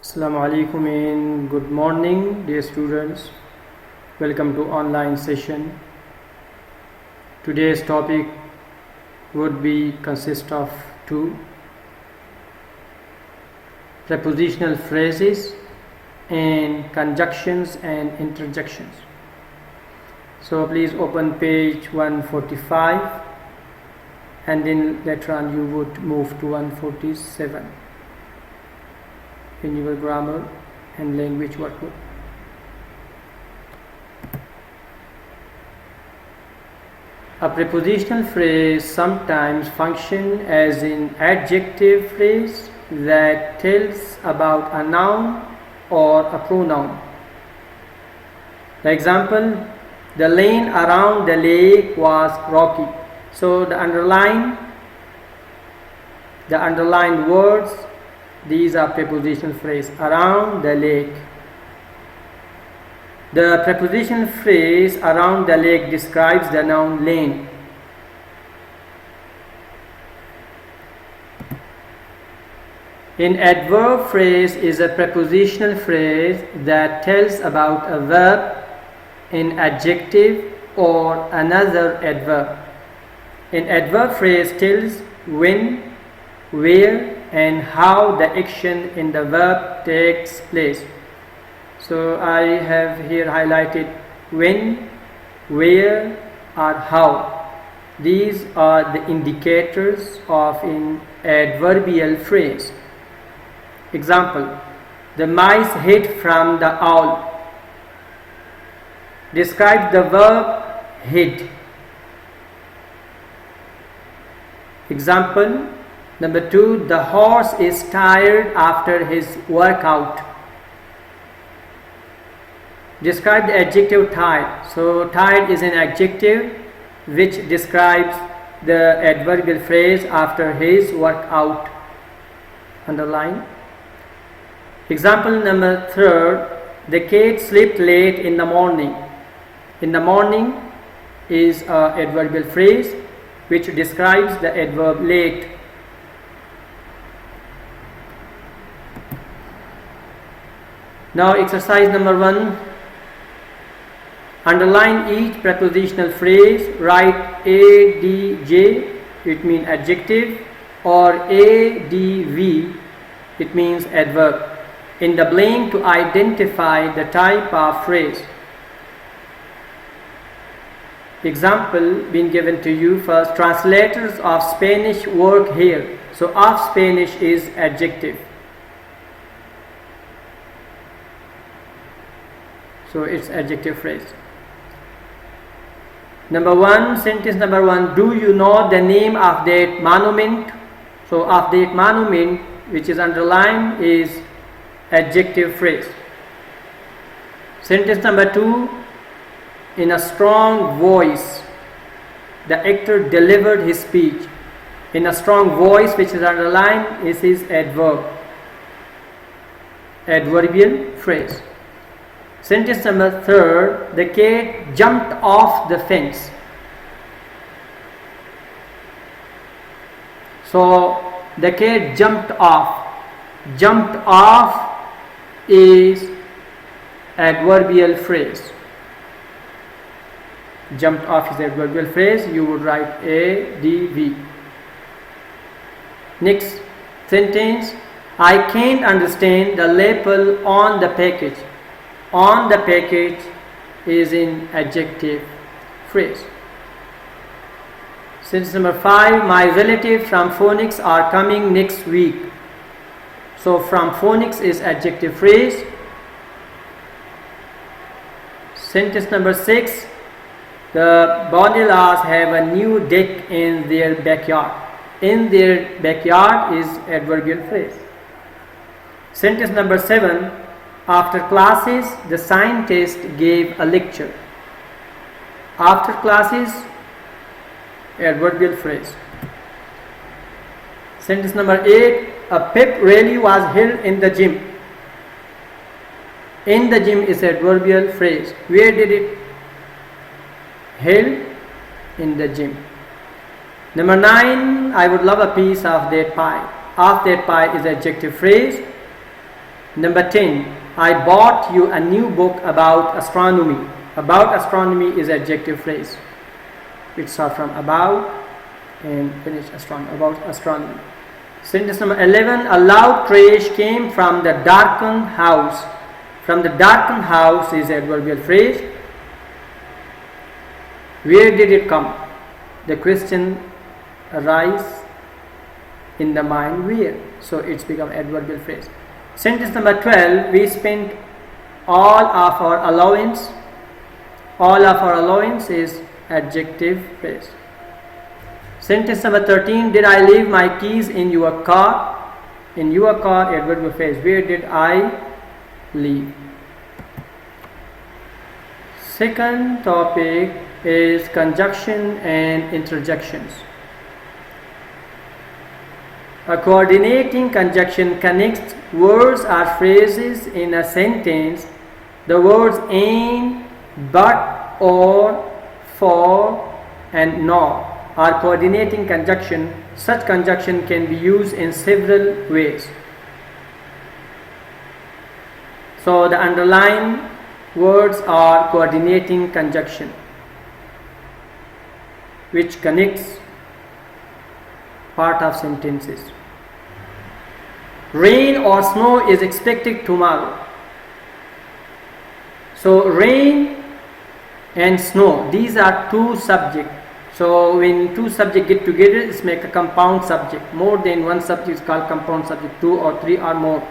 Assalamu alaikum and good morning, dear students. Welcome to online session. Today's topic would be consist of two prepositional phrases and conjunctions and interjections. So please open page 145 and then later on you would move to 147 in your grammar and language workbook. A prepositional phrase sometimes functions as an adjective phrase that tells about a noun or a pronoun. The example, the lane around the lake was rocky. So the underlined words, these are prepositional phrase, around the lake. The prepositional phrase around the lake describes the noun lane. An adverb phrase is a prepositional phrase that tells about a verb, an adjective, or another adverb. An adverb phrase tells when, where, and how the action in the verb takes place. So I have here highlighted when, where, or how. These are the indicators of an adverbial phrase. Example, the mice hid from the owl. Describe the verb hid. Example number 2, the horse is tired after his workout. Describe the adjective tired. So tired is an adjective which describes the adverbial phrase after his workout. Underline. Example number 3, the cat slept late in the morning. In the morning is an adverbial phrase which describes the adverb late. Now exercise number 1. Underline each prepositional phrase. Write ADJ, it means adjective, or ADV, it means adverb, in the blank to identify the type of phrase. Example being given to you first. Translators of Spanish work here. So of Spanish is adjective. So it's adjective phrase. Number 1, sentence number 1. Do you know the name of that monument? So of that monument, which is underlined, is adjective phrase. Sentence number 2. In a strong voice, the actor delivered his speech. In a strong voice, which is underlined, is his adverb. Adverbial phrase. Sentence number 3, the cat jumped off the fence. So the cat jumped off. Jumped off is adverbial phrase. Jumped off is adverbial phrase. You would write ADV. Next sentence, I can't understand the label on the package. On the package is an adjective phrase. Sentence number 5, my relatives from Phoenix are coming next week. So from Phoenix is adjective phrase. Sentence number 6, the Bonillas have a new deck in their backyard. In their backyard is adverbial phrase. Sentence number 7, after classes, the scientist gave a lecture. After classes, adverbial phrase. Sentence number 8, a pep rally was held in the gym. In the gym is adverbial phrase. Where did it held? In the gym. Number 9, I would love a piece of that pie. Of that pie is adjective phrase. Number 10, I bought you a new book about astronomy. About astronomy is adjective phrase. It starts from about and finish about astronomy. Sentence number 11, a loud crash came from the darkened house. From the darkened house is adverbial phrase. Where did it come? The question arises in the mind where. So it's become adverbial phrase. Sentence number 12, we spent all of our allowance. All of our allowance is adjective phrase. Sentence number 13, did I leave my keys in your car? In your car, adverbial phrase. Where did I leave? Second topic is conjunction and interjections. A coordinating conjunction connects words or phrases in a sentence. The words and, but, or, for, and nor are coordinating conjunction. Such conjunction can be used in several ways. So the underlined words are coordinating conjunction, which connects part of sentences. Rain or snow is expected tomorrow. So rain and snow, these are two subjects. So when two subjects get together, it's make a compound subject. More than one subject is called compound subject, 2 or 3 or more.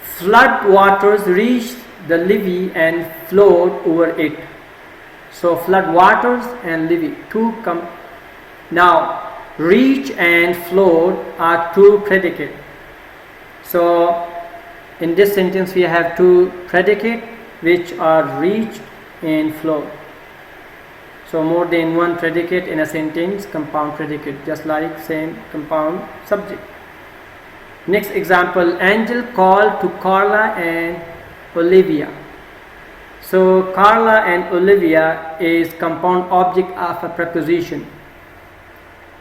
Flood waters reached the levee and flowed over it. So flood waters and levee, two come. Now reach and flowed are two predicates. So in this sentence we have two predicates which are reached and flowed. So more than one predicate in a sentence, compound predicate, just like same compound subject. Next example, Angel called to Carla and Olivia. So Carla and Olivia is compound object of a preposition,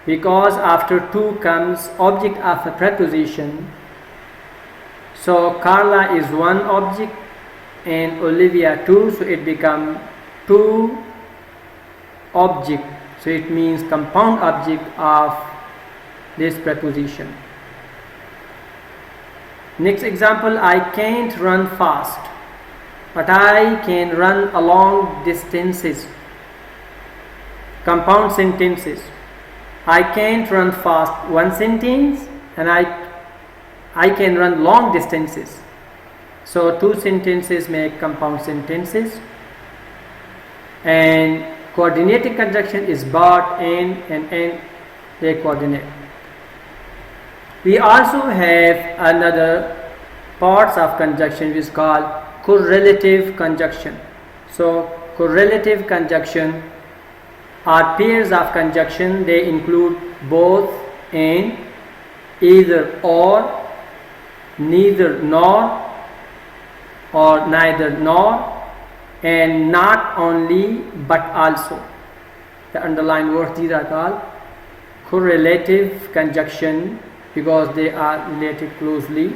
because after to comes object of a preposition. So Carla is one object and Olivia two, so it becomes two object. So it means compound object of this preposition. Next example, I can't run fast, but I can run a long distances. Compound sentences. I can't run fast, one sentence, and I can run long distances. So two sentences make compound sentences. And coordinating conjunction is but, and they coordinate. We also have another parts of conjunction which is called correlative conjunction. So correlative conjunction are pairs of conjunction. They include both, and, either or, neither nor, or neither nor, and not only but also. The underlined words, these are called correlative conjunction because they are related closely.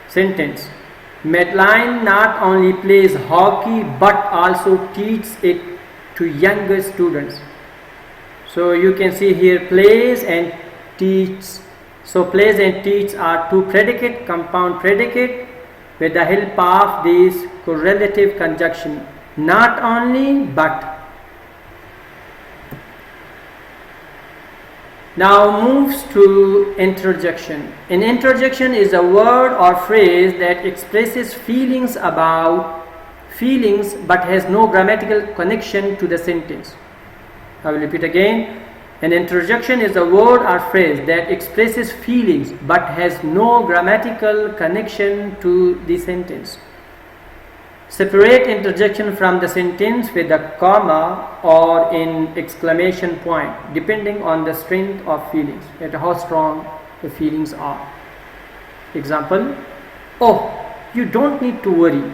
Sentence: Madeline not only plays hockey but also teaches it to younger students. So you can see here plays and teach. So plays and teach are two predicate, compound predicate. With the help of this correlative conjunction, not only but. Now moves to interjection. An interjection is a word or phrase that expresses feelings about feelings but has no grammatical connection to the sentence. I will repeat again. An interjection is a word or phrase that expresses feelings but has no grammatical connection to the sentence. Separate interjection from the sentence with a comma or in exclamation point, depending on the strength of feelings, at how strong the feelings are. Example: oh, you don't need to worry.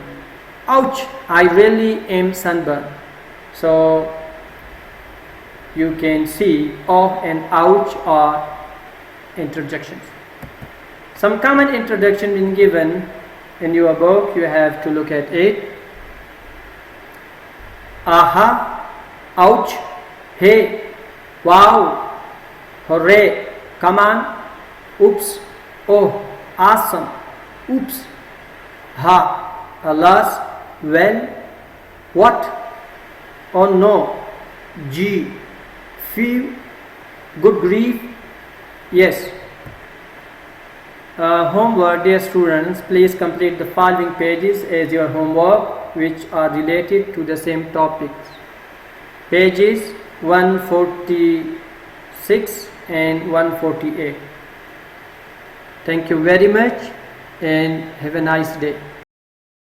Ouch, I really am sunburned. So you can see oh and ouch are interjections. Some common introduction been given in your book. You have to look at it. Aha, ouch, hey, wow, hooray, come on, oops, oh, awesome, oops, ha, alas, well, what, oh no, gee, phew, good grief, yes. Homework, dear students, please complete the following pages as your homework, which are related to the same topics. Pages 146 and 148. Thank you very much and have a nice day.